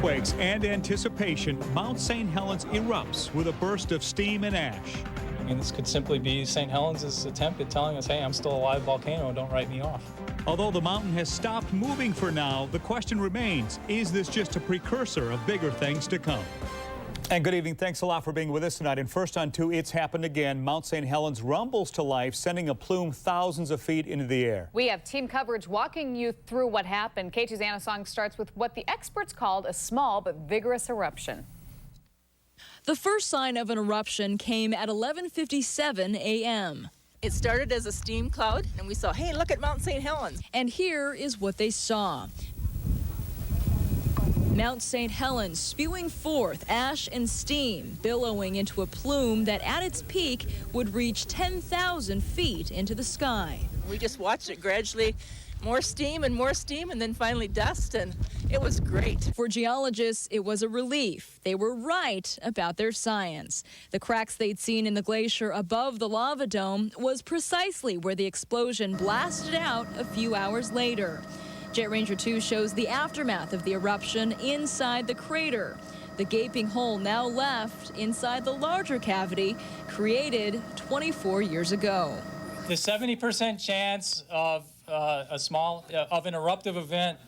earthquakes and anticipation, Mount St. Helens erupts with a burst of steam and ash. I mean, this could simply be St. Helens' attempt at telling us, hey, I'm still a live volcano, don't write me off. Although the mountain has stopped moving for now, the question remains, is this just a precursor of bigger things to come? And good evening. Thanks a lot for being with us tonight. And first on 2, it's happened again. Mount St. Helens rumbles to life, sending a plume thousands of feet into the air. We have team coverage walking you through what happened. K2's Anna Song starts with what the experts called a small but vigorous eruption. The first sign of an eruption came at 11:57 a.m. It started as a steam cloud, and we saw, hey, look at Mount St. Helens. And here is what they saw. Mount St. Helens spewing forth ash and steam, billowing into a plume that at its peak would reach 10,000 feet into the sky. We just watched it gradually, more steam, and then finally dust, and it was great. For geologists, it was a relief. They were right about their science. The cracks they'd seen in the glacier above the lava dome was precisely where the explosion blasted out a few hours later. Jet Ranger 2 shows the aftermath of the eruption inside the crater. The gaping hole now left inside the larger cavity created 24 years ago. The 70% chance of an eruptive event,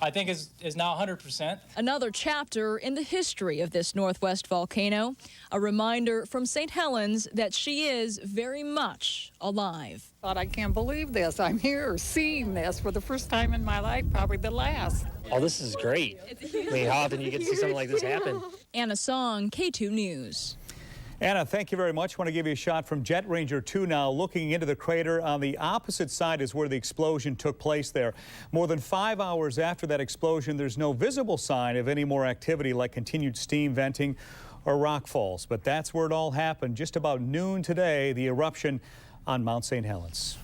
I think is now 100%. Another chapter in the history of this Northwest volcano, a reminder from St. Helens that she is very much alive. I can't believe this. I'm here seeing this for the first time in my life, probably the last. Oh, this is great. I mean, how often do you get to see something like this happen? Anna Song, K2 News. Anna, thank you very much. I want to give you a shot from Jet Ranger 2 now, looking into the crater. On the opposite side is where the explosion took place there. More than 5 hours after that explosion, there's no visible sign of any more activity like continued steam venting or rock falls. But that's where it all happened. Just about noon today, the eruption on Mount St. Helens.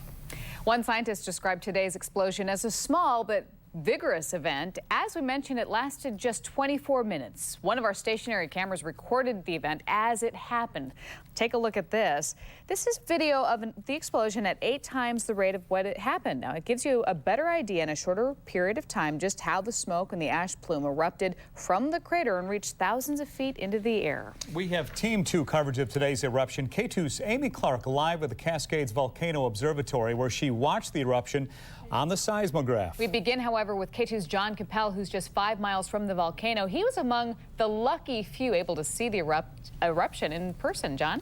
One scientist described today's explosion as a small but vigorous event. As we mentioned, it lasted just 24 minutes. One of our stationary cameras recorded the event as it happened. Take a look at this. This is video of the explosion at 8 times the rate of what it happened. Now, it gives you a better idea in a shorter period of time just how the smoke and the ash plume erupted from the crater and reached thousands of feet into the air. We have Team 2 coverage of today's eruption. K2's Amy Clark live at the Cascades Volcano Observatory, where she watched the eruption on the seismograph. We begin, however, with K2's John Capel, who's just 5 miles from the volcano. He was among the lucky few able to see the eruption in person. John?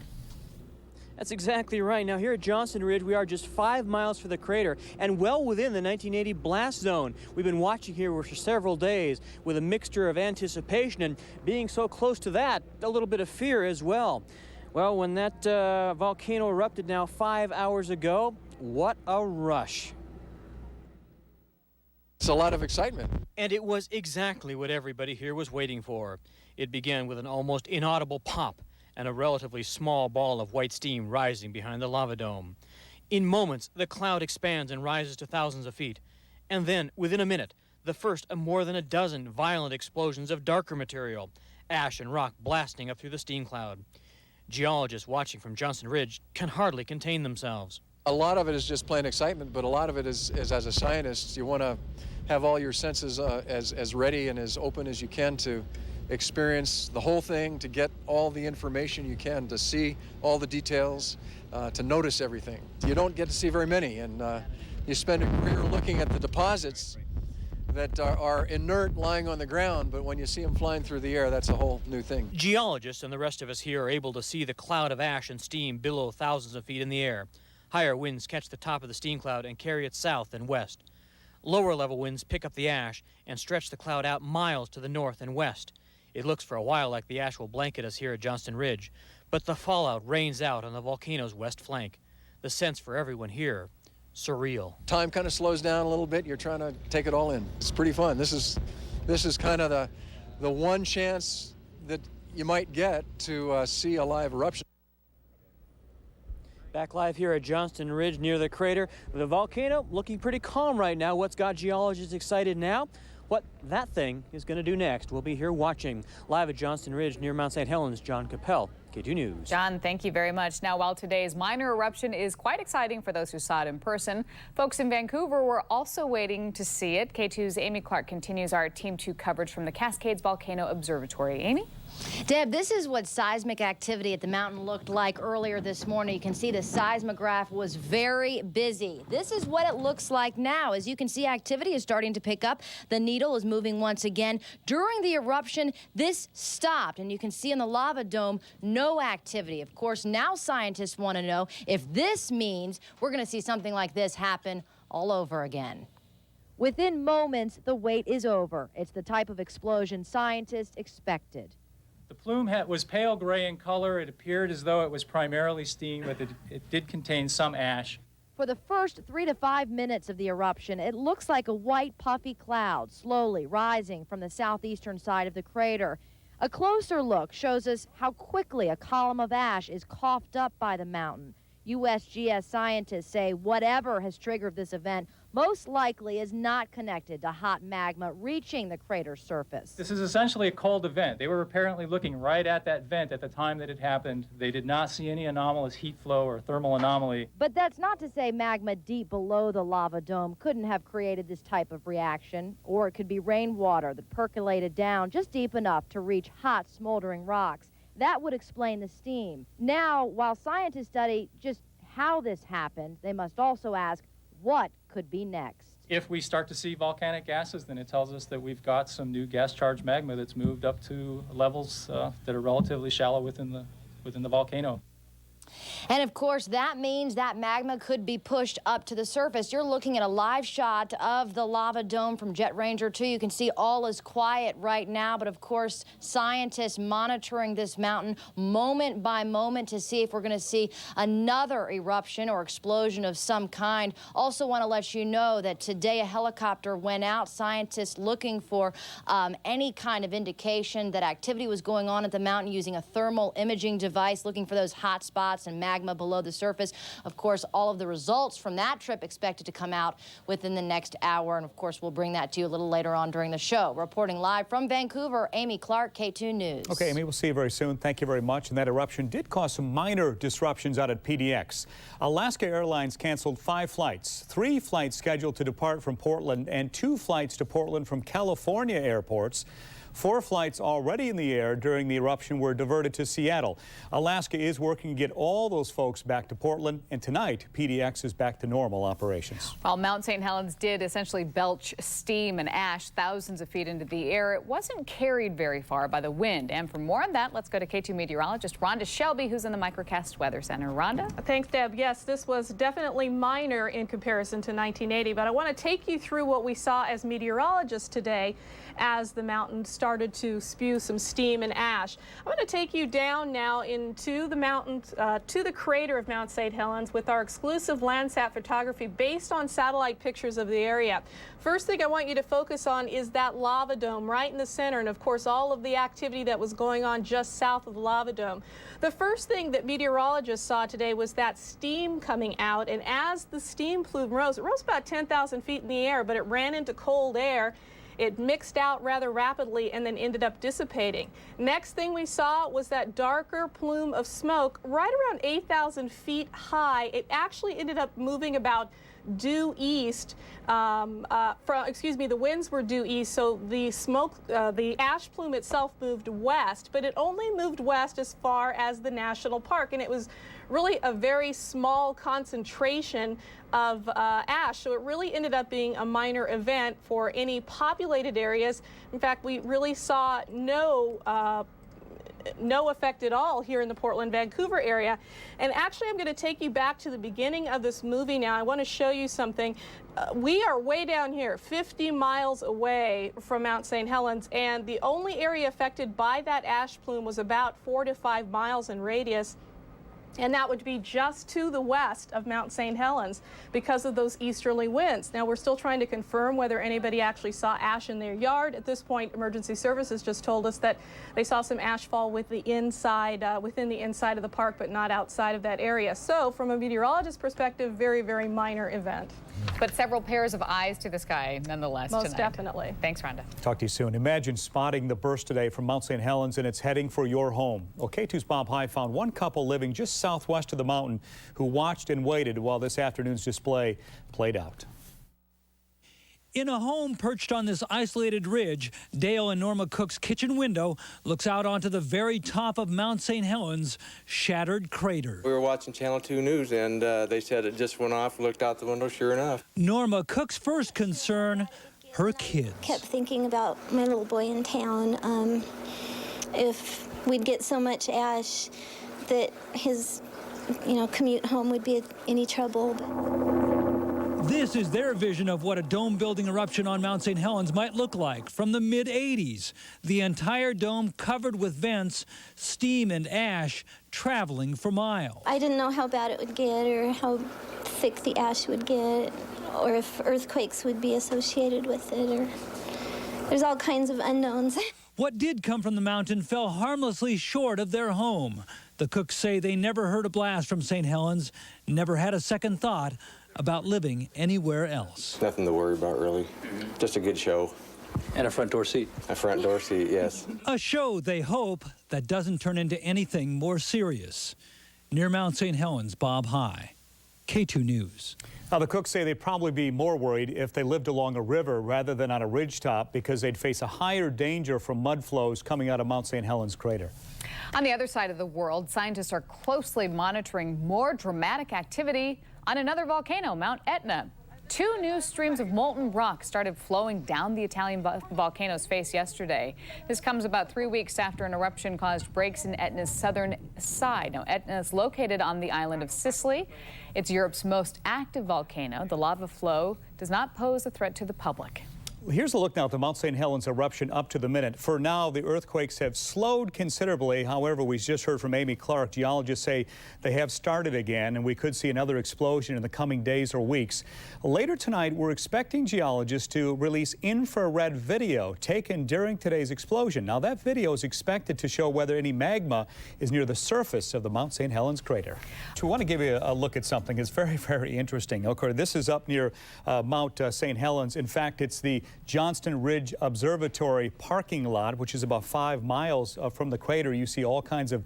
That's exactly right. Now, here at Johnston Ridge, we are just 5 miles from the crater and well within the 1980 blast zone. We've been watching here for several days with a mixture of anticipation and being so close to that, a little bit of fear as well. Well, when that volcano erupted now 5 hours ago, what a rush. It's a lot of excitement. And it was exactly what everybody here was waiting for. It began with an almost inaudible pop and a relatively small ball of white steam rising behind the lava dome. In moments, the cloud expands and rises to thousands of feet. And then, within a minute, the first of more than a dozen violent explosions of darker material, ash and rock blasting up through the steam cloud. Geologists watching from Johnston Ridge can hardly contain themselves. A lot of it is just plain excitement, but a lot of it is as a scientist, you want to have all your senses as ready and as open as you can to experience the whole thing, to get all the information you can, to see all the details, to notice everything. You don't get to see very many, and you spend a career looking at the deposits that are inert lying on the ground, but when you see them flying through the air, that's a whole new thing. Geologists and the rest of us here are able to see the cloud of ash and steam billow thousands of feet in the air. Higher winds catch the top of the steam cloud and carry it south and west. Lower level winds pick up the ash and stretch the cloud out miles to the north and west. It looks for a while like the ash will blanket us here at Johnston Ridge, but the fallout rains out on the volcano's west flank. The sense for everyone here, surreal. Time kind of slows down a little bit. You're trying to take it all in. It's pretty fun. This is kind of the one chance that you might get to see a live eruption. Back live here at Johnston Ridge near the crater. The volcano looking pretty calm right now. What's got geologists excited now? What that thing is going to do next. We'll be here watching. Live at Johnston Ridge near Mount St. Helens, John Capel, K2 News. John, thank you very much. Now, while today's minor eruption is quite exciting for those who saw it in person, folks in Vancouver were also waiting to see it. K2's Amy Clark continues our Team 2 coverage from the Cascades Volcano Observatory. Amy? Deb, this is what seismic activity at the mountain looked like earlier this morning. You can see the seismograph was very busy. This is what it looks like now. As you can see, activity is starting to pick up. The needle is moving once again. During the eruption, this stopped, and you can see in the lava dome, no activity. Of course, now scientists want to know if this means we're going to see something like this happen all over again. Within moments, the wait is over. It's the type of explosion scientists expected. The plume was pale gray in color. It appeared as though it was primarily steam, but it did contain some ash. For the first 3 to 5 minutes of the eruption, it looks like a white puffy cloud slowly rising from the southeastern side of the crater. A closer look shows us how quickly a column of ash is coughed up by the mountain. USGS scientists say whatever has triggered this event most likely is not connected to hot magma reaching the crater's surface. This is essentially a cold event. They were apparently looking right at that vent at the time that it happened. They did not see any anomalous heat flow or thermal anomaly. But that's not to say magma deep below the lava dome couldn't have created this type of reaction, or it could be rainwater that percolated down just deep enough to reach hot, smoldering rocks. That would explain the steam. Now, while scientists study just how this happened, they must also ask what could be next. If we start to see volcanic gases, then it tells us that we've got some new gas-charged magma that's moved up to levels that are relatively shallow within the volcano. And of course, that means that magma could be pushed up to the surface. You're looking at a live shot of the lava dome from Jet Ranger 2. You can see all is quiet right now, but of course, scientists monitoring this mountain moment by moment to see if we're going to see another eruption or explosion of some kind. Also want to let you know that today a helicopter went out, scientists looking for any kind of indication that activity was going on at the mountain using a thermal imaging device, looking for those hot spots and magma below the surface. Of course, all of the results from that trip expected to come out within the next hour. And of course, we'll bring that to you a little later on during the show. Reporting live from Vancouver, Amy Clark, K2 News. Okay, Amy, we'll see you very soon. Thank you very much. And that eruption did cause some minor disruptions out at PDX. Alaska Airlines canceled 5 flights, 3 flights scheduled to depart from Portland and 2 flights to Portland from California airports. 4 flights already in the air during the eruption were diverted to Seattle. Alaska is working to get all those folks back to Portland, and tonight, PDX is back to normal operations. While Mount St. Helens did essentially belch steam and ash thousands of feet into the air, it wasn't carried very far by the wind. And for more on that, let's go to K2 meteorologist Rhonda Shelby, who's in the Microcast Weather Center. Rhonda? Thanks, Deb. Yes, this was definitely minor in comparison to 1980, but I want to take you through what we saw as meteorologists today as the mountain started to spew some steam and ash. I'm going to take you down now into the mountains, to the crater of Mount St. Helens with our exclusive Landsat photography based on satellite pictures of the area. First thing I want you to focus on is that lava dome right in the center, and of course all of the activity that was going on just south of the lava dome. The first thing that meteorologists saw today was that steam coming out, and as the steam plume rose, it rose about 10,000 feet in the air, but it ran into cold air. It mixed out rather rapidly and then ended up dissipating. Next thing we saw was that darker plume of smoke right around 8,000 feet high. It actually ended up moving about due east. The winds were due east, so the smoke, the ash plume itself moved west, but it only moved west as far as the national park, and it was really a very small concentration of ash, so it really ended up being a minor event for any populated areas. In fact, we really saw no effect at all here in the Portland-Vancouver area. And actually, I'm going to take you back to the beginning of this movie now. I want to show you something. We are way down here, 50 miles away from Mount St. Helens, and the only area affected by that ash plume was about 4 to 5 miles in radius. And that would be just to the west of Mount St. Helens because of those easterly winds. Now, we're still trying to confirm whether anybody actually saw ash in their yard. At this point, emergency services just told us that they saw some ash fall with the inside, within the inside of the park, but not outside of that area. So from a meteorologist's perspective, very, very minor event. But several pairs of eyes to the sky nonetheless Most tonight. definitely. Thanks, Rhonda. Talk to you soon. Imagine spotting the burst today from Mount St. Helens and it's heading for your home. Well, K2's Bob High found one couple living just southwest of the mountain who watched and waited while this afternoon's display played out. In a home perched on this isolated ridge, Dale and Norma Cook's kitchen window looks out onto the very top of Mount St. Helens' shattered crater. We were watching Channel 2 News, and they said it just went off. Looked out the window, sure enough. Norma Cook's first concern, her kids. Kept thinking about my little boy in town. If we'd get so much ash that his, commute home would be in any trouble. This is their vision of what a dome-building eruption on Mount St. Helens might look like from the mid-'80s. The entire dome covered with vents, steam and ash traveling for miles. I didn't know how bad it would get or how thick the ash would get or if earthquakes would be associated with it. Or there's all kinds of unknowns. What did come from the mountain fell harmlessly short of their home. The Cooks say they never heard a blast from St. Helens, never had a second thought about living anywhere else. Nothing to worry about, really. Just a good show. And a front door seat. A front door seat, yes. A show, they hope, that doesn't turn into anything more serious. Near Mount St. Helens, Bob High, K2 News. Now, the Cooks say they'd probably be more worried if they lived along a river rather than on a ridgetop because they'd face a higher danger from mud flows coming out of Mount St. Helens crater. On the other side of the world, scientists are closely monitoring more dramatic activity on another volcano, Mount Etna. Two new streams of molten rock started flowing down the Italian volcano's face yesterday. This comes about 3 weeks after an eruption caused breaks in Etna's southern side. Now, Etna is located on the island of Sicily. It's Europe's most active volcano. The lava flow does not pose a threat to the public. Here's a look now at the Mount St. Helens eruption up to the minute. For now, the earthquakes have slowed considerably. However, we just heard from Amy Clark. Geologists say they have started again, and we could see another explosion in the coming days or weeks. Later tonight, we're expecting geologists to release infrared video taken during today's explosion. Now, that video is expected to show whether any magma is near the surface of the Mount St. Helens crater. So we want to give you a look at something. It's very, very interesting. Okay, this is up near Mount St. Helens. In fact, it's the JOHNSTON Ridge Observatory parking lot, which is about 5 miles from the crater. You see all kinds of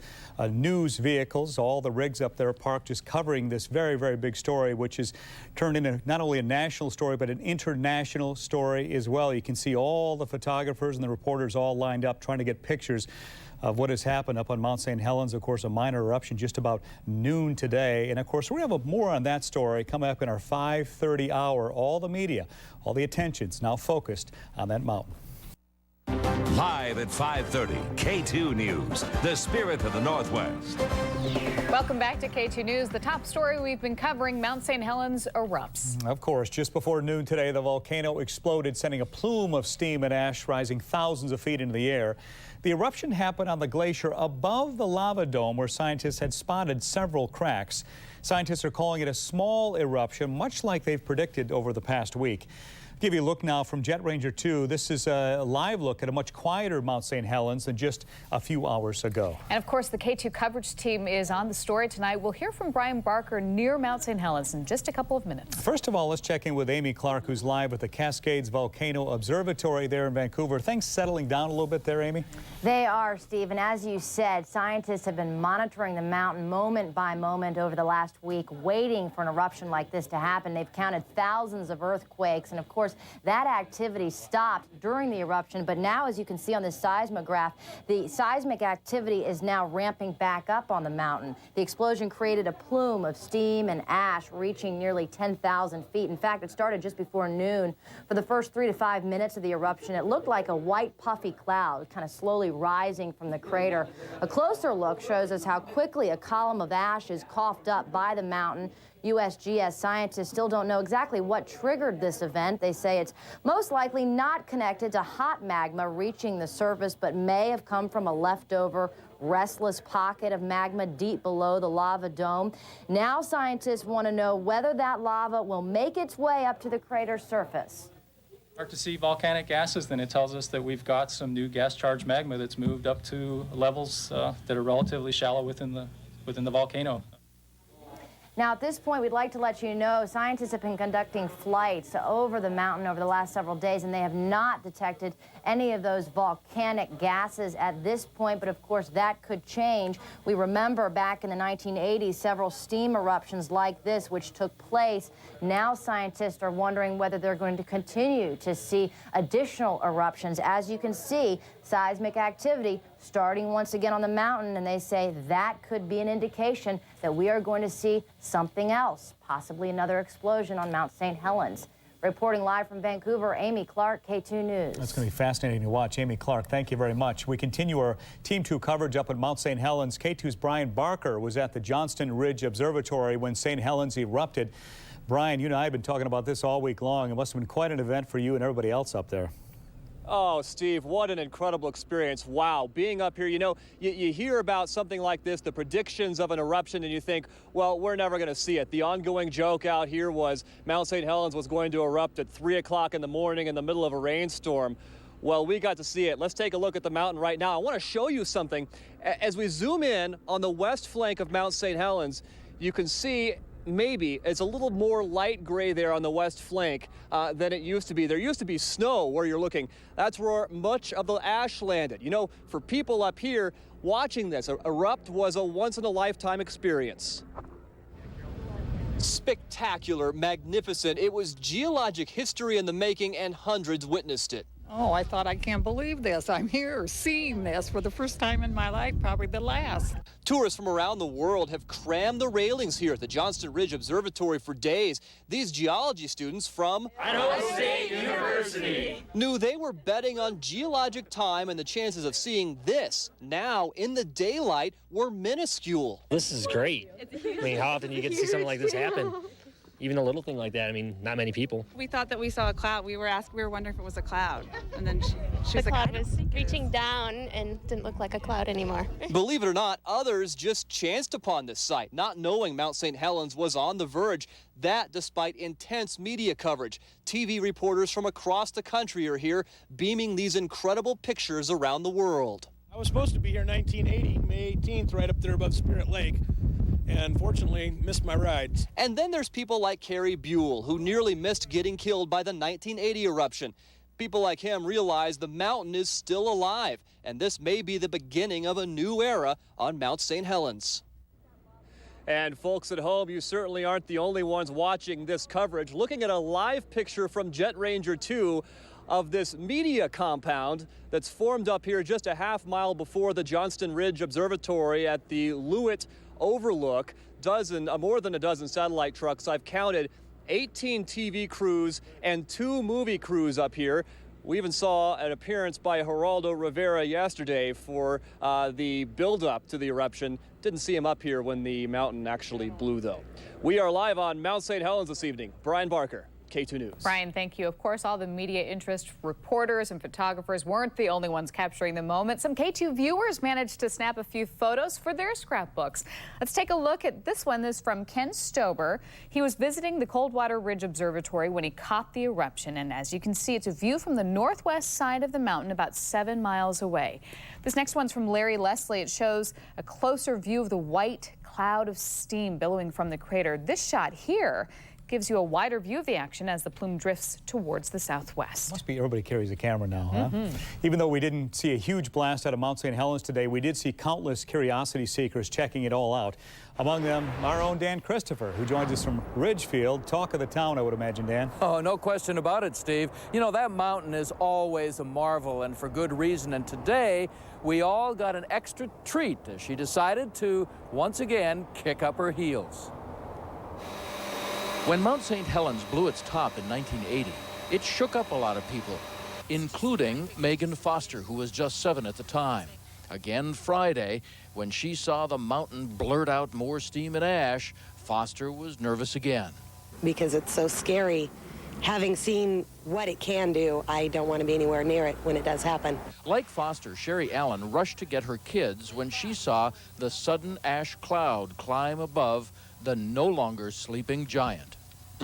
news vehicles, all the rigs up there parked, just covering this very, very big story, which is turned into not only a national story, but an international story as well. You can see all the photographers and the reporters all lined up trying to get pictures of what has happened up on Mount St. Helens. Of course, a minor eruption just about noon today. And of course, we have more on that story coming up in our 5:30 hour. All the media, all the attention's now focused on that mountain. Live at 5:30, K2 News, the spirit of the Northwest. Welcome back to K2 News. The top story we've been covering, Mount St. Helens erupts. Of course, just before noon today, the volcano exploded, sending a plume of steam and ash rising thousands of feet into the air. The eruption happened on the glacier above the lava dome where scientists had spotted several cracks. Scientists are calling it a small eruption, much like they've predicted over the past week. Give you a look now from Jet Ranger 2. This is a live look at a much quieter Mount St. Helens than just a few hours ago. And of course, the K2 coverage team is on the story tonight. We'll hear from Brian Barker near Mount St. Helens in just a couple of minutes. First of all, let's check in with Amy Clark, who's live at the Cascades Volcano Observatory there in Vancouver. Things settling down a little bit there, Amy? They are, Steve. And as you said, scientists have been monitoring the mountain moment by moment over the last week, waiting for an eruption like this to happen. They've counted thousands of earthquakes. And of course, that activity stopped during the eruption, but now, as you can see on this seismograph, the seismic activity is now ramping back up on the mountain. The explosion created a plume of steam and ash reaching nearly 10,000 feet. In fact, it started just before noon. For the first 3 to 5 minutes of the eruption, it looked like a white puffy cloud kind of slowly rising from the crater. A closer look shows us how quickly a column of ash is coughed up by the mountain. USGS scientists still don't know exactly what triggered this event. They say it's most likely not connected to hot magma reaching the surface, but may have come from a leftover restless pocket of magma deep below the lava dome. Now scientists want to know whether that lava will make its way up to the crater's surface. Start to see volcanic gases, then it tells us that we've got some new gas-charged magma that's moved up to levels that are relatively shallow within the volcano. Now, at this point, we'd like to let you know scientists have been conducting flights over the mountain over the last several days, and they have not detected any of those volcanic gases at this point, but of course that could change. We remember back in the 1980s, several steam eruptions like this which took place. Now scientists are wondering whether they're going to continue to see additional eruptions. As you can see, seismic activity starting once again on the mountain, and they say that could be an indication that we are going to see something else, possibly another explosion on Mount St. Helens. Reporting live from Vancouver, Amy Clark, K2 News. That's going to be fascinating to watch. Amy Clark, thank you very much. We continue our Team 2 coverage up at Mount St. Helens. K2's Brian Barker was at the Johnston Ridge Observatory when St. Helens erupted. Brian, you and I have been talking about this all week long. It must have been quite an event for you and everybody else up there. Oh, Steve, what an incredible experience. Wow, being up here, you know, you hear about something like this, the predictions of an eruption, and you think, well, we're never going to see it. The ongoing joke out here was Mount St. Helens was going to erupt at 3 o'clock in the morning in the middle of a rainstorm. Well, we got to see it. Let's take a look at the mountain right now. I want to show you something. As we zoom in on the west flank of Mount St. Helens, you can see maybe it's a little more light gray there on the west flank than it used to be. There used to be snow where you're looking. That's where much of the ash landed. You know, for people up here watching this, erupt was a once-in-a-lifetime experience. Spectacular, magnificent. It was geologic history in the making, and hundreds witnessed it. Oh, I thought, I can't believe this. I'm here seeing this for the first time in my life, probably the last. Tourists from around the world have crammed the railings here at the Johnston Ridge Observatory for days. These geology students from Idaho State University knew they were betting on geologic time, and the chances of seeing this now in the daylight were minuscule. This is great. I mean, how often do you get to see something like this happen? Even a little thing like that, I mean, not many people. We thought that we saw a cloud. We were wondering if it was a cloud. And then she was the like, cloud was reaching down and didn't look like a cloud anymore. Believe it or not, others just chanced upon this site, not knowing Mount St. Helens was on the verge. That despite intense media coverage. TV reporters from across the country are here beaming these incredible pictures around the world. I was supposed to be here 1980, May 18th, right up there above Spirit Lake, and fortunately missed my rides. And then there's people like Kerry Buell, who nearly missed getting killed by the 1980 eruption. People like him realize the mountain is still alive, and this may be the beginning of a new era on Mount St. Helens. And folks at home, you certainly aren't the only ones watching this coverage. Looking at a live picture from Jet Ranger 2 of this media compound that's formed up here just a half-mile before the Johnston Ridge Observatory at the Lewitt Overlook. More than a dozen satellite trucks. I've counted 18 TV crews and 2 movie crews up here. We even saw an appearance by Geraldo Rivera yesterday for the build-up to the eruption. Didn't see him up here when the mountain actually blew, though. We are live on Mount St. Helens this evening. Brian Barker, K2 News. Brian, thank you. Of course, all the media interest reporters and photographers weren't the only ones capturing the moment. Some K2 viewers managed to snap a few photos for their scrapbooks. Let's take a look at this one. This is from Ken Stober. He was visiting the Coldwater Ridge Observatory when he caught the eruption. And as you can see, it's a view from the northwest side of the mountain about 7 miles away. This next one's from Larry Leslie. It shows a closer view of the white cloud of steam billowing from the crater. This shot here gives you a wider view of the action as the plume drifts towards the southwest. Must be everybody carries a camera now, huh? Even though we didn't see a huge blast out of Mount St. Helens today, we did see countless curiosity seekers checking it all out. Among them, our own Dan Christopher, who joins us from Ridgefield. Talk of the town, I would imagine, Dan. Oh, no question about it, Steve. You know, that mountain is always a marvel, and for good reason. And today, we all got an extra treat as she decided to, once again, kick up her heels. When Mount St. Helens blew its top in 1980, it shook up a lot of people, including Megan Foster, who was just 7 at the time. Again Friday, when she saw the mountain blurt out more steam and ash, Foster was nervous again. Because it's so scary. Having seen what it can do, I don't want to be anywhere near it when it does happen. Like Foster, Sherry Allen rushed to get her kids when she saw the sudden ash cloud climb above the no longer sleeping giant.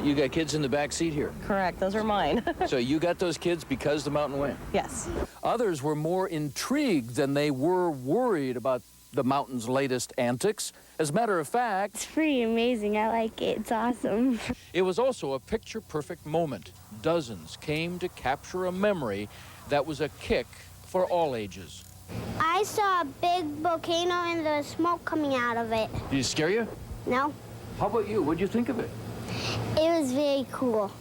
You got kids in the back seat here? Correct, those are mine. So you got those kids because the mountain went? Yes. Others were more intrigued than they were worried about the mountain's latest antics. As a matter of fact, It's pretty amazing. I like it. It's awesome. it was also a picture-perfect moment. Dozens came to capture a memory that was a kick for all ages. I saw a big volcano and the smoke coming out of it. Did it scare you? No, How about you? What'd you think of it? it was very cool.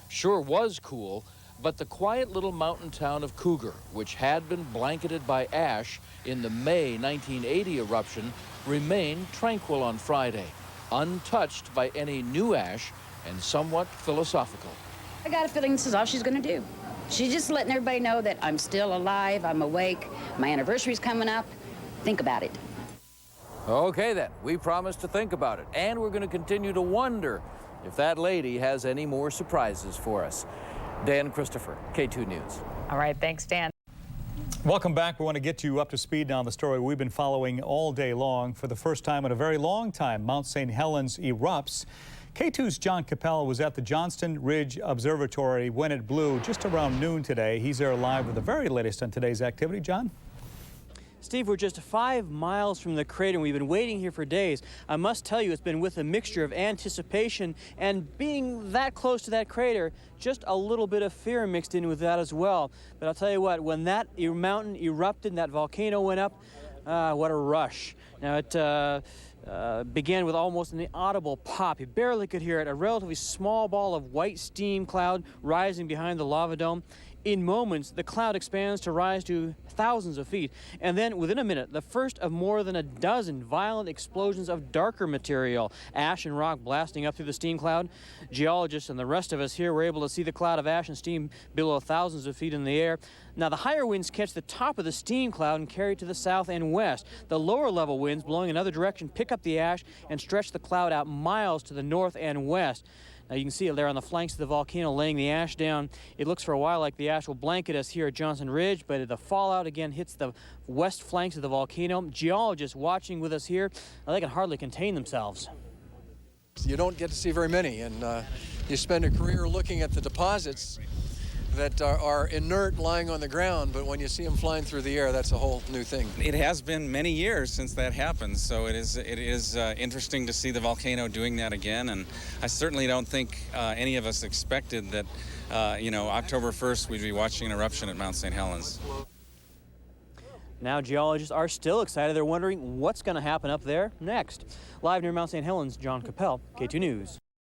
Sure was cool, but the quiet little mountain town of Cougar, which had been blanketed by ash in the May 1980 eruption, remained tranquil on Friday, untouched by any new ash and somewhat philosophical. I got a feeling this is all she's going to do. She's just letting everybody know that I'm still alive, I'm awake, my anniversary's coming up. Think about it. Okay then, we promised to think about it, and we're going to continue to wonder if that lady has any more surprises for us. Dan Christopher, K2 News. All right, thanks, Dan. Welcome back. We want to get you up to speed now on the story we've been following all day long. For the first time in a very long time, Mount St. Helens erupts. K2's John Capel was at the Johnston Ridge Observatory when it blew just around noon today. He's there live with the very latest on today's activity. John? Steve, we're just 5 miles from the crater, and we've been waiting here for days. I must tell you, it's been with a mixture of anticipation and being that close to that crater, just a little bit of fear mixed in with that as well. But I'll tell you what, when that mountain erupted and that volcano went up, what a rush. Now, it began with almost an audible pop. You barely could hear it, a relatively small ball of white steam cloud rising behind the lava dome. In moments, the cloud expands to rise to thousands of feet, and then within a minute, the first of more than a dozen violent explosions of darker material, ash and rock blasting up through the steam cloud. Geologists and the rest of us here were able to see the cloud of ash and steam below thousands of feet in the air. Now, the higher winds catch the top of the steam cloud and carry it to the south and west. The lower level winds blowing in another direction pick up the ash and stretch the cloud out miles to the north and west. Now, you can see it there on the flanks of the volcano laying the ash down. It looks for a while like the ash will blanket us here at Johnston Ridge, but the fallout again hits the west flanks of the volcano. Geologists watching with us here, they can hardly contain themselves. You don't get to see very many, and you spend a career looking at the deposits that are inert lying on the ground, but when you see them flying through the air, that's a whole new thing. It has been many years since that happened, so it is interesting to see the volcano doing that again, and I certainly don't think any of us expected that, October 1st we'd be watching an eruption at Mount St. Helens. Now geologists are still excited. They're wondering what's going to happen up there next. Live near Mount St. Helens, John Capel, K2 News.